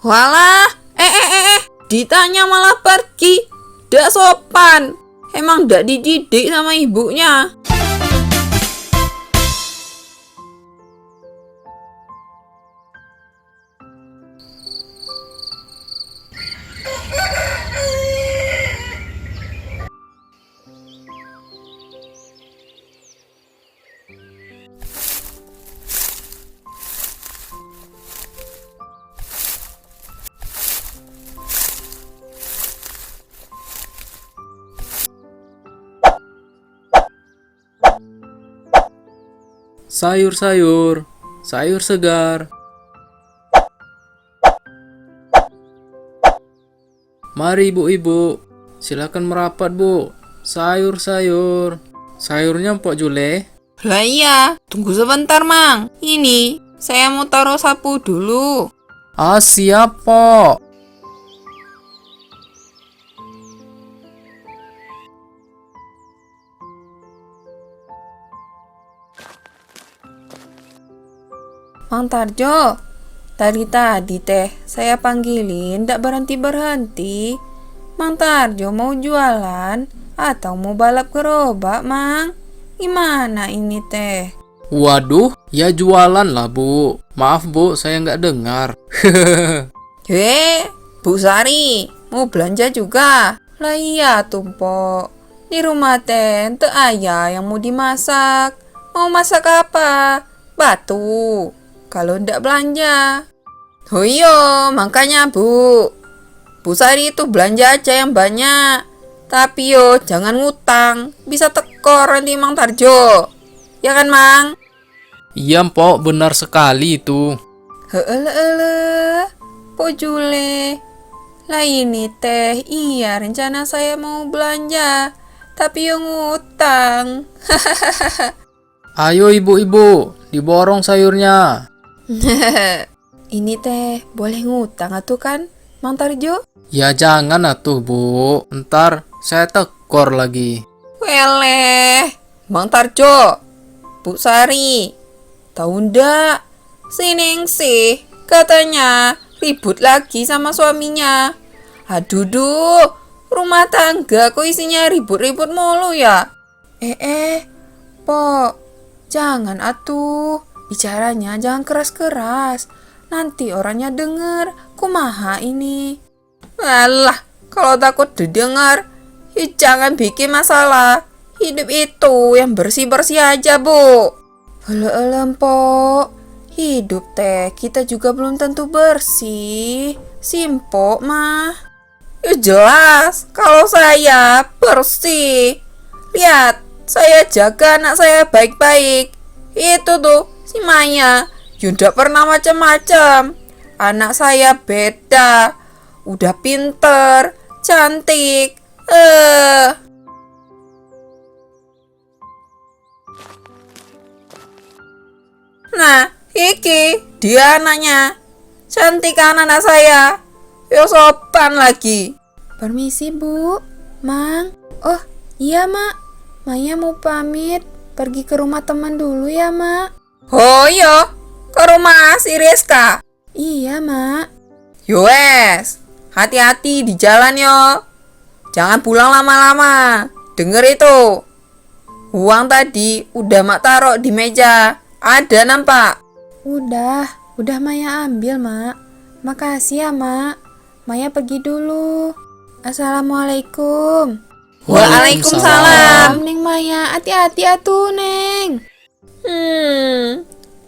Walah, ditanya malah pergi. Ndak sopan. Emang ndak dididik sama ibunya. Sayur-sayur, sayur segar. Mari ibu-ibu, silakan merapat bu. Sayur-sayur, sayurnya Mpok Jule. Lah iya, tunggu sebentar Mang. Ini, saya mau taruh sapu dulu. Ah siap Pok. Mang Tarjo, tadi teh saya panggilin ndak berhenti-berhenti. Mang Tarjo mau jualan atau mau balap gerobak, Mang? Gimana ini teh? Waduh, ya jualan lah bu. Maaf bu, saya nggak dengar. Bu Sari, mau belanja juga? Lah iya tumpok. Di rumah teh ente ayah yang mau dimasak. Mau masak apa? Batu. Kalau ndak belanja. Oh iya, makanya Bu Sari itu belanja aja yang banyak. Tapi yo jangan ngutang, bisa tekor nanti Mang Tarjo. Ya kan Mang? Iya Mpok, benar sekali itu. Heeh, Po Jule. Lah ini teh, iya rencana saya mau belanja. Tapi yo ngutang. Ayo ibu-ibu, diborong sayurnya. Ini teh boleh ngutang atuh kan, Mang Tarjo? Ya jangan atuh bu, ntar saya tekor lagi. Weleh, Mang Tarjo, Bu Sari, tahu ndak? Si Ningsih katanya ribut lagi sama suaminya. Aduh duh, rumah tangga kok isinya ribut-ribut mulu ya? Pok, jangan atuh. Bicaranya jangan keras-keras. Nanti orangnya denger. Kumaha ini? Alah, kalau takut didengar, ya jangan bikin masalah. Hidup itu yang bersih-bersih aja, Bu. Pok. Hidup teh kita juga belum tentu bersih. Simpok mah. Ya jelas, kalau saya bersih. Lihat, saya jaga anak saya baik-baik. Itu tuh, si Maya, ndak pernah macam-macam. Anak saya beda. Udah pinter, cantik. Nah, iki dia anaknya. Cantik kan anak saya. Yo sopan lagi. Permisi, Bu. Mang. Oh, iya, Mak. Maya mau pamit pergi ke rumah teman dulu ya, Mak. Oh iya, ke rumah si Rizka. Iya, Mak. Yowes, hati-hati di jalan yo. Jangan pulang lama-lama. Denger itu. Uang tadi udah Mak taruh di meja. Ada nampak? Udah Maya ambil, Mak. Makasih ya, Mak. Maya pergi dulu. Assalamualaikum. Waalaikumsalam. Neng Maya, hati-hati atuh, Neng.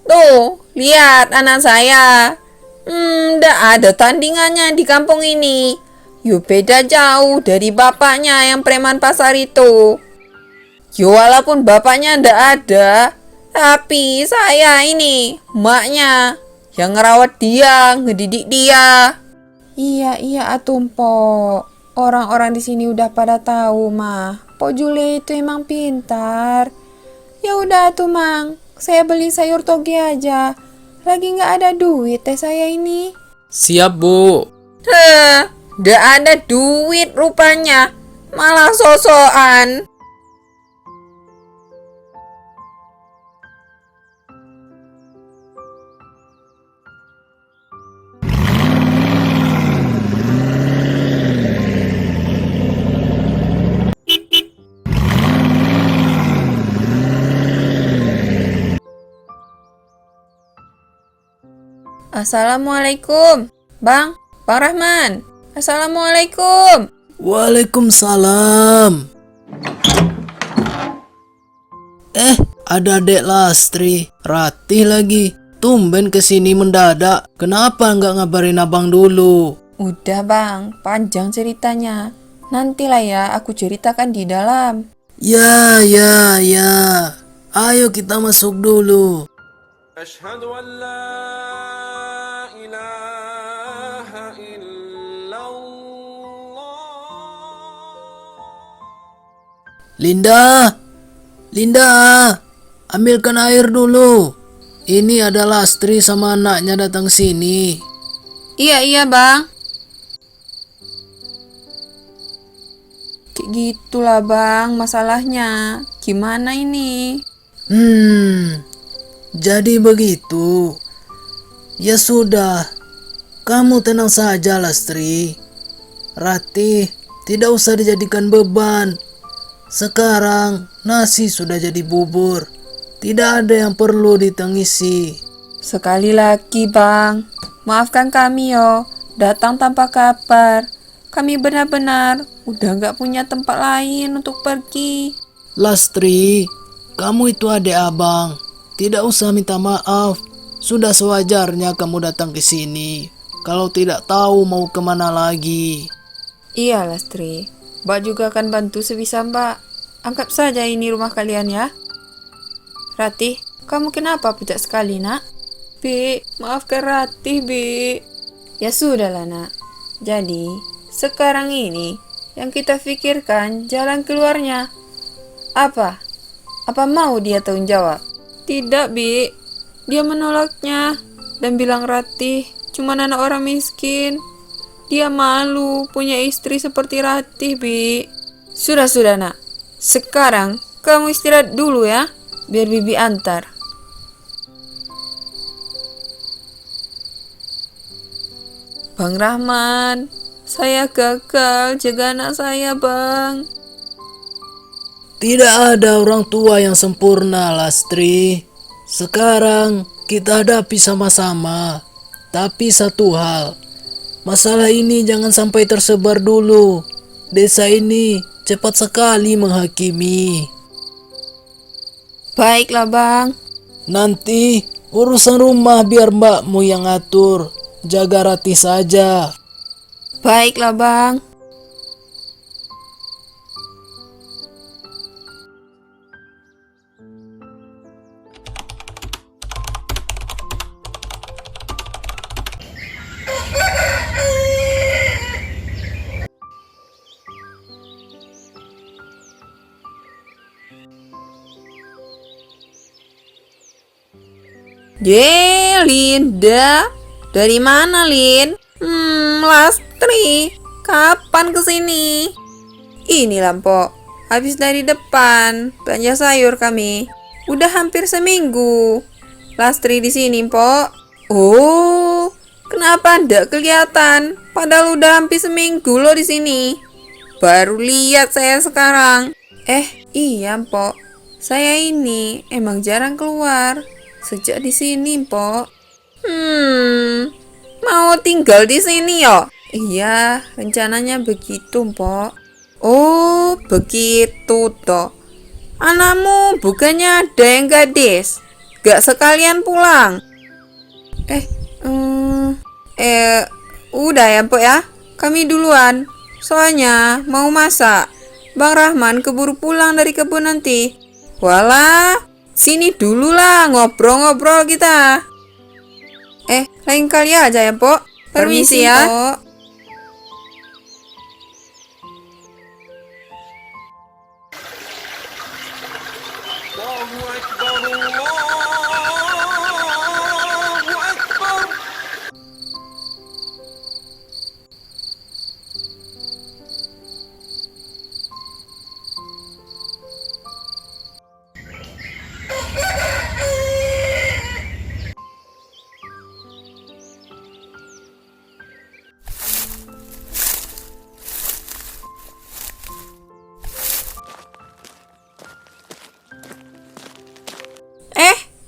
Tuh, lihat anak saya. Ndak ada tandingannya di kampung ini. Yo beda jauh dari bapaknya yang preman pasar itu. Yo walaupun bapaknya ndak ada, tapi saya ini, maknya yang ngerawat dia, ngedidik dia. Iya atuh, Mpok. Orang-orang di sini udah pada tahu, mah. Pok Jule itu emang pintar. Ya udah tuh, Mang. Saya beli sayur toge aja. Lagi nggak ada duit teh saya ini. Siap bu. Nggak ada duit rupanya. Malah sosokan. Assalamualaikum. Bang Rahman. Assalamualaikum. Waalaikumsalam. Ada Dek Lastri, Ratih lagi. Tumben kesini mendadak. Kenapa nggak ngabarin abang dulu? Udah bang, panjang ceritanya. Nantilah ya aku ceritakan di dalam. Ya. Ayo kita masuk dulu. أشهد أن لا إله إلا الله. Linda, ambilkan air dulu. Ini adalah Lastri sama anaknya datang sini. Iya bang. Kayak gitulah bang masalahnya. Gimana ini? Jadi begitu. Ya sudah, kamu tenang saja Lastri. Ratih, tidak usah dijadikan beban. Sekarang nasi sudah jadi bubur. Tidak ada yang perlu ditangisi. Sekali lagi bang, maafkan kami yo. Datang tanpa kabar. Kami benar-benar udah gak punya tempat lain untuk pergi. Lastri, kamu itu adik abang. Tidak usah minta maaf. Sudah sewajarnya kamu datang ke sini. Kalau tidak tahu mau kemana lagi. Iya Lastri, Mbak juga akan bantu sebisa Mbak. Anggap saja ini rumah kalian ya. Ratih, kamu kenapa pucat sekali nak? Bi, maafkan Ratih Bi. Ya sudahlah nak. Jadi, sekarang ini yang kita pikirkan jalan keluarnya. Apa? Apa mau dia tanggung jawab? Tidak Bi, dia menolaknya dan bilang Ratih cuma anak orang miskin. Dia malu punya istri seperti Ratih, Bi. Sudah nak. Sekarang kamu istirahat dulu ya, biar Bibi antar. Bang Rahman, saya gagal jaga anak saya, Bang. Tidak ada orang tua yang sempurna, Lastri. Sekarang kita hadapi sama-sama. Tapi satu hal, masalah ini jangan sampai tersebar dulu. Desa ini cepat sekali menghakimi. Baiklah, Bang. Nanti urusan rumah biar mbakmu yang atur. Jaga Ratih saja. Baiklah, Bang. Linda. Dari mana, Lin? Lastri. Kapan kesini? Ini lah, Mpok. Habis dari depan belanja sayur kami. Udah hampir seminggu. Lastri di sini, Mpok. Oh, kenapa ndak kelihatan? Padahal udah hampir seminggu loh di sini. Baru lihat saya sekarang. Iya, Mpok. Saya ini emang jarang keluar. Sejak di sini, Mpok. Mau tinggal di sini yo? Iya, rencananya begitu, Mpok. Oh, begitu toh. Anakmu bukannya ada yang gadis? Gak sekalian pulang? Udah ya, Mpok ya. Kami duluan. Soalnya mau masak. Bang Rahman keburu pulang dari kebun nanti. Walah, sini dulu lah ngobrol-ngobrol kita. Lain kali aja ya, Pok. Permisi ya. Pok. Allahu Akbar, Allahu Akbar.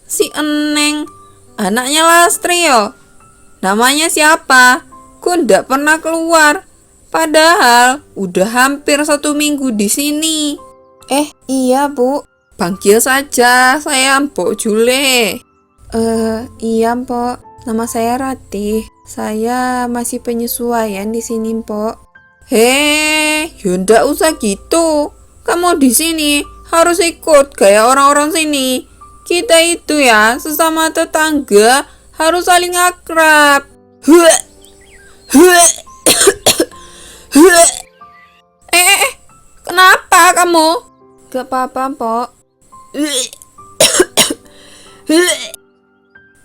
Si Eneng, anaknya Lastri yo. Namanya siapa? Ku ndak pernah keluar. Padahal udah hampir 1 minggu di sini. Iya Bu. Panggil saja saya Mpok Jule. Iya Mpok. Nama saya Ratih. Saya masih penyesuaian di sini Mpok. Ya ndak usah gitu. Kamu di sini harus ikut kayak orang-orang sini. Kita itu ya sesama tetangga harus saling akrab. Kenapa kamu? Gak apa-apa, Mpok.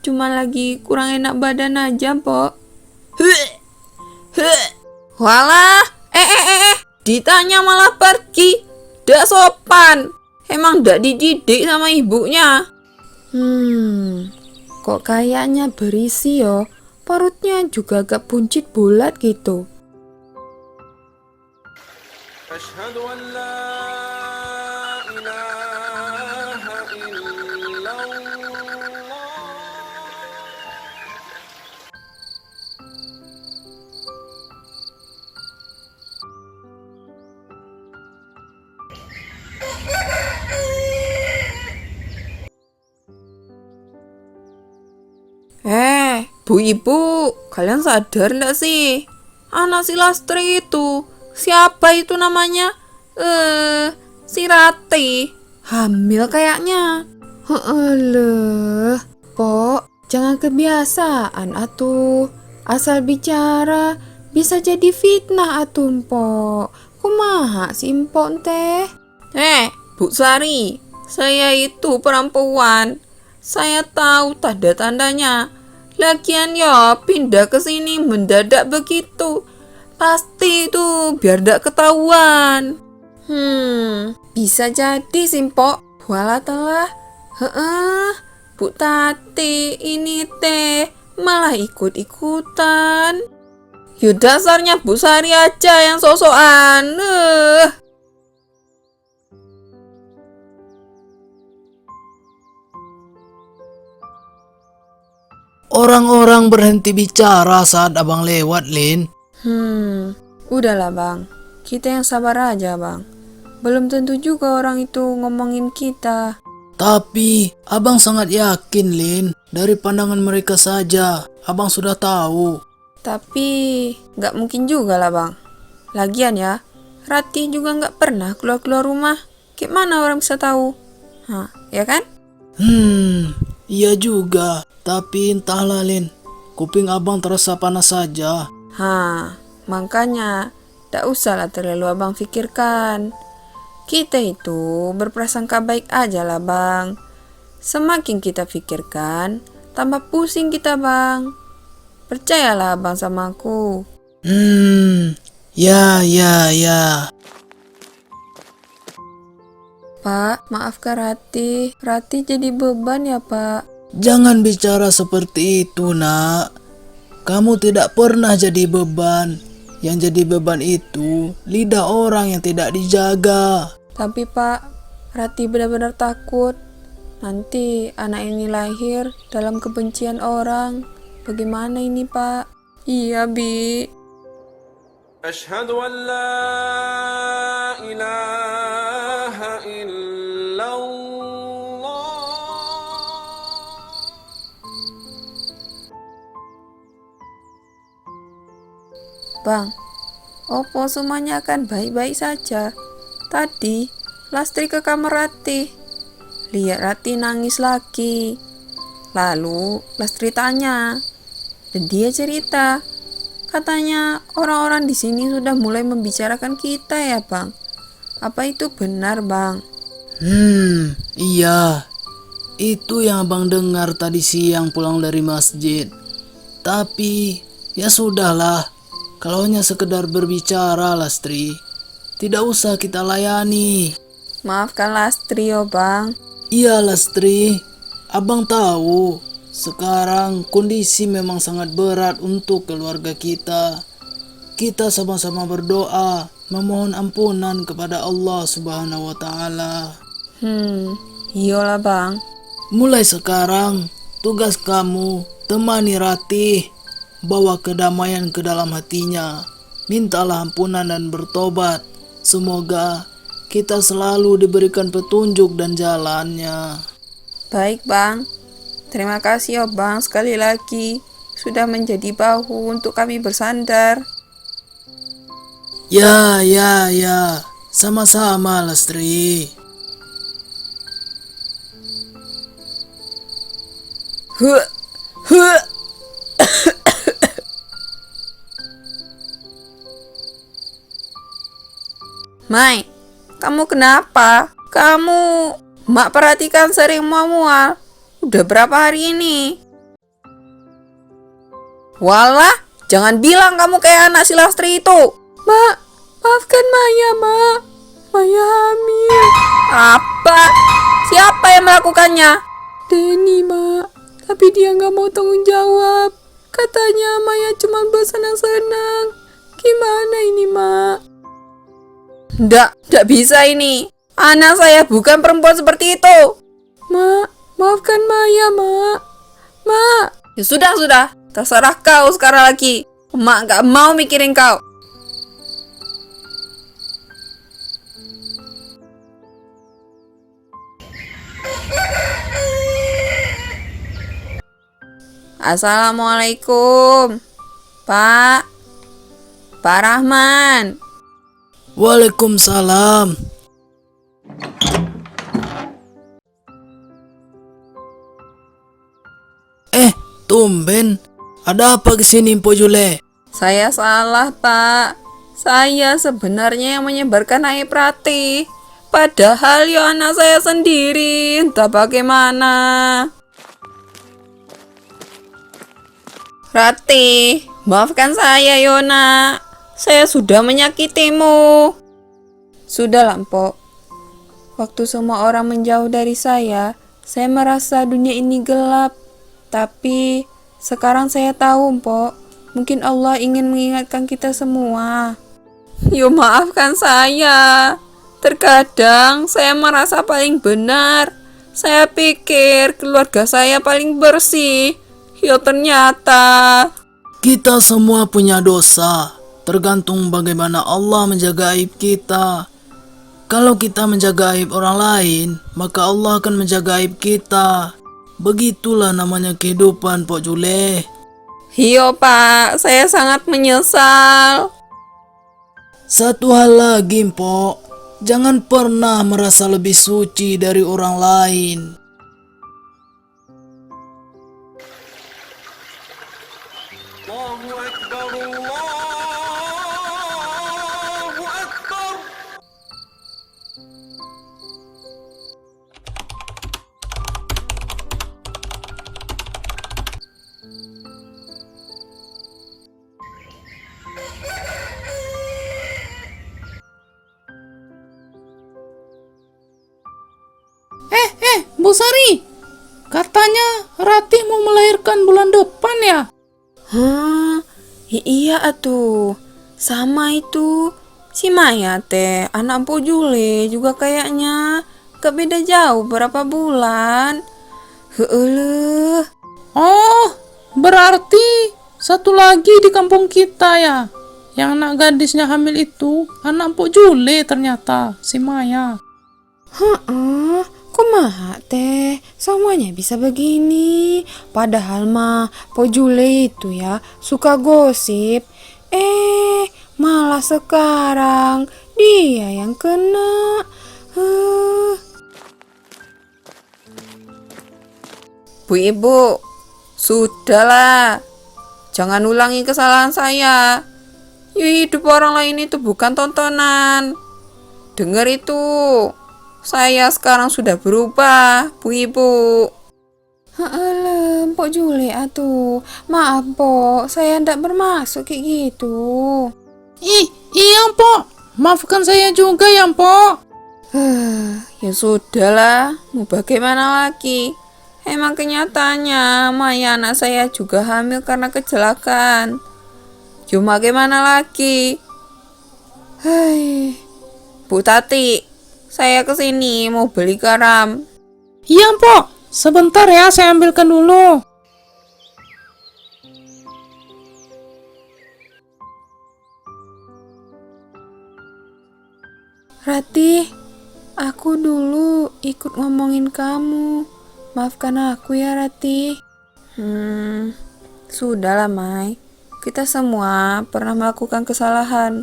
Cuma lagi kurang enak badan aja, Mpok. Walah, ditanya malah pergi. Dak sopan. Emang dak dididik sama ibunya. Kok kayaknya berisi yo. Perutnya juga agak buncit bulat gitu. أشهد أن لا إله إلا الله. Bu Ibu, kalian sadar nggak sih? Anak si Lastri itu, siapa itu namanya? Si Rati. Hamil kayaknya. Alah, Pok, jangan kebiasaan atuh. Asal bicara, bisa jadi fitnah atuh, Pok. Kumaha sih, Pok teh? Bu Sari, saya itu perempuan. Saya tahu tanda-tandanya. Lagian ya pindah ke sini mendadak begitu. Pasti itu biar ndak ketahuan. Bisa jadi simpok. Walah telah. Bu Tati ini teh malah ikut-ikutan. Yuk dasarnya Bu Sari aja yang sosokan. Orang-orang berhenti bicara saat abang lewat, Lin. Udahlah bang, kita yang sabar aja bang. Belum tentu juga orang itu ngomongin kita. Tapi abang sangat yakin, Lin. Dari pandangan mereka saja, abang sudah tahu. Tapi nggak mungkin juga lah bang. Lagian ya, Ratih juga nggak pernah keluar-keluar rumah. Gimana orang bisa tahu? Ya kan? Iya juga. Tapi entahlah, Lin. Kuping abang terasa panas saja. Makanya tak usahlah terlalu abang pikirkan. Kita itu berprasangka baik aja lah bang. Semakin kita pikirkan, tambah pusing kita bang. Percayalah abang sama aku. Ya. Pak, maafkan Ratih. Ratih jadi beban ya pak. Jangan bicara seperti itu, nak. Kamu tidak pernah jadi beban. Yang jadi beban itu lidah orang yang tidak dijaga. Tapi pak, Ratih benar-benar takut. Nanti anak ini lahir dalam kebencian orang. Bagaimana ini pak? Iya Bi. أشهد أن لا إله إلا الله. Bang, opo semuanya akan baik-baik saja. Tadi Lastri ke kamar Ratih. Lihat Ratih nangis lagi. Lalu Lastri tanya. Dan dia cerita. Katanya orang-orang di sini sudah mulai membicarakan kita ya bang. Apa itu benar bang? Iya. Itu yang abang dengar tadi siang pulang dari masjid. Tapi ya sudahlah. Kalau hanya sekedar berbicara, Lastri, tidak usah kita layani. Maafkan Lastri yo bang. Iya, Lastri. Abang tahu sekarang kondisi memang sangat berat untuk keluarga kita. Kita sama-sama berdoa, memohon ampunan kepada Allah Subhanahu wa Ta'ala. Iyalah bang. Mulai sekarang, tugas kamu temani Ratih. bawa kedamaian ke dalam hatinya. Mintalah ampunan dan bertobat. Semoga kita selalu diberikan petunjuk dan jalannya. Baik, Bang. Terima kasih ya, Bang, sekali lagi sudah menjadi bahu untuk kami bersandar. Ya. Sama-sama, Lestri. Huh, huh. Mai, kamu kenapa? Mak perhatikan sering mual-mual. Udah berapa hari ini? Walah, jangan bilang kamu kayak anak si Lastri itu. Mak, maafkan Maya, Mak. Maya hamil. Apa? Siapa yang melakukannya? Denny, Mak. Tapi dia nggak mau tanggung jawab. Katanya Maya cuma bersenang-senang. Gimana ini, Mak? Nggak bisa ini. Anak saya bukan perempuan seperti itu. Mak, maafkan Maya, Mak. Mak. Ya sudah. Terserah kau sekarang lagi. Mak nggak mau mikirin kau. Assalamualaikum, Pak Rahman. Waalaikumsalam. Tumben. Ada apa kesini, Mpo Jule? Saya salah, Pak. Saya sebenarnya yang menyebarkan aib Ratih. Padahal ya anak saya sendiri. Entah bagaimana. Ratih, maafkan saya, Yona. Saya sudah menyakitimu. Sudah, Mpok. Waktu semua orang menjauh dari saya merasa dunia ini gelap. Tapi sekarang saya tahu, Mpok. Mungkin Allah ingin mengingatkan kita semua. Yo, maafkan saya. Terkadang saya merasa paling benar. Saya pikir keluarga saya paling bersih. Yo, ternyata Kita semua punya dosa. Tergantung bagaimana Allah menjaga aib kita. Kalau kita menjaga aib orang lain, maka Allah akan menjaga aib kita. Begitulah namanya kehidupan, Pok Jule. Iya, Pak, saya sangat menyesal. Satu hal lagi, Mpok. Jangan pernah merasa lebih suci dari orang lain. Allahu Akbar, Allahu Akbar. Bu Sari, katanya Ratih mau melahirkan bulan depan ya? Hah, iya atuh. Sama itu. Si Maya teh, anak Mpok Jule juga kayaknya. Gak beda jauh berapa bulan. Heuleuh. Oh, berarti satu lagi di kampung kita ya. Yang anak gadisnya hamil itu anak Mpok Jule ternyata, si Maya. Heeh, kumaha teh semuanya bisa begini. Padahal mah Mpok Jule itu ya suka gosip. Malah sekarang dia yang kena. Bu Ibu, sudahlah. Jangan ulangi kesalahan saya. Hidup orang lain itu bukan tontonan. Dengar itu. Saya sekarang sudah berubah, Bu Ibu. Alah, Mpok Jule atuh. Maaf, Pok. Saya ndak bermaksud kayak gitu. Iya, Mpok. Maafkan saya juga ya, Mpok. Ya sudahlah, mau bagaimana lagi? Emang kenyataannya Maya anak saya juga hamil karena kecelakaan. Cuma bagaimana lagi? Bu Tati, saya kesini mau beli garam. Iya, Mpok. Sebentar ya, saya ambilkan dulu. Ratih, aku dulu ikut ngomongin kamu. Maafkan aku ya, Ratih. Sudahlah, Mai. Kita semua pernah melakukan kesalahan.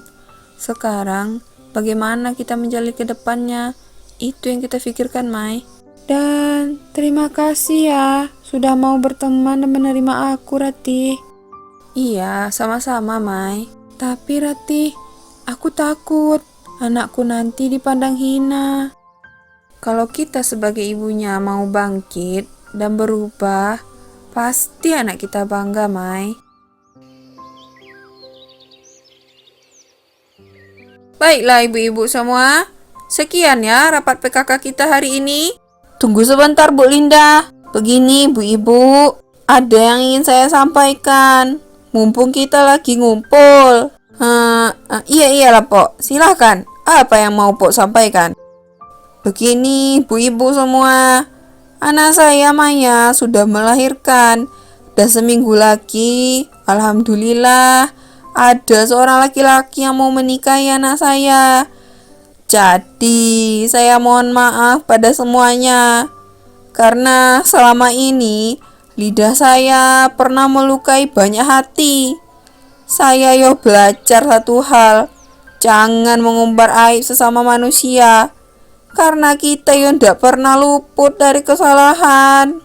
Sekarang, bagaimana kita menjalani ke depannya? Itu yang kita pikirkan, Mai. Dan terima kasih ya, sudah mau berteman dan menerima aku, Ratih. Iya, sama-sama, Mai. Tapi, Ratih, aku takut anakku nanti dipandang hina. Kalau kita sebagai ibunya mau bangkit dan berubah, pasti anak kita bangga, Mai. Baiklah ibu-ibu semua, sekian ya rapat PKK kita hari ini. Tunggu sebentar Bu Linda. Begini ibu-ibu, ada yang ingin saya sampaikan. Mumpung kita lagi ngumpul. Iyalah Pok, silahkan. Apa yang mau Pok sampaikan? Begini ibu-ibu semua, anak saya Maya sudah melahirkan. Dan seminggu lagi, alhamdulillah, ada seorang laki-laki yang mau menikahi anak saya. Jadi, saya mohon maaf pada semuanya. Karena selama ini, lidah saya pernah melukai banyak hati. Saya belajar satu hal. Jangan mengumbar aib sesama manusia. Karena kita ndak pernah luput dari kesalahan.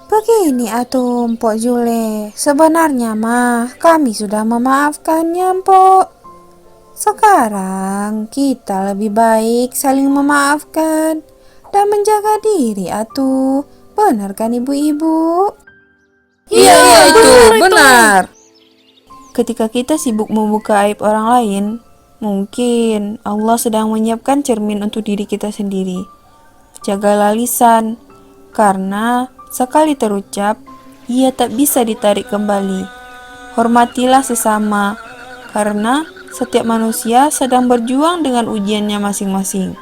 Begini atuh Mpok Jule, sebenarnya mah kami sudah memaafkannya Mpok. Sekarang kita lebih baik saling memaafkan dan menjaga diri atuh. Benar kan ibu-ibu? Iya, itu benar. Ketika kita sibuk membuka aib orang lain, mungkin Allah sedang menyiapkan cermin untuk diri kita sendiri. Jagalah lisan, karena sekali terucap, ia tak bisa ditarik kembali. Hormatilah sesama, karena setiap manusia sedang berjuang dengan ujiannya masing-masing.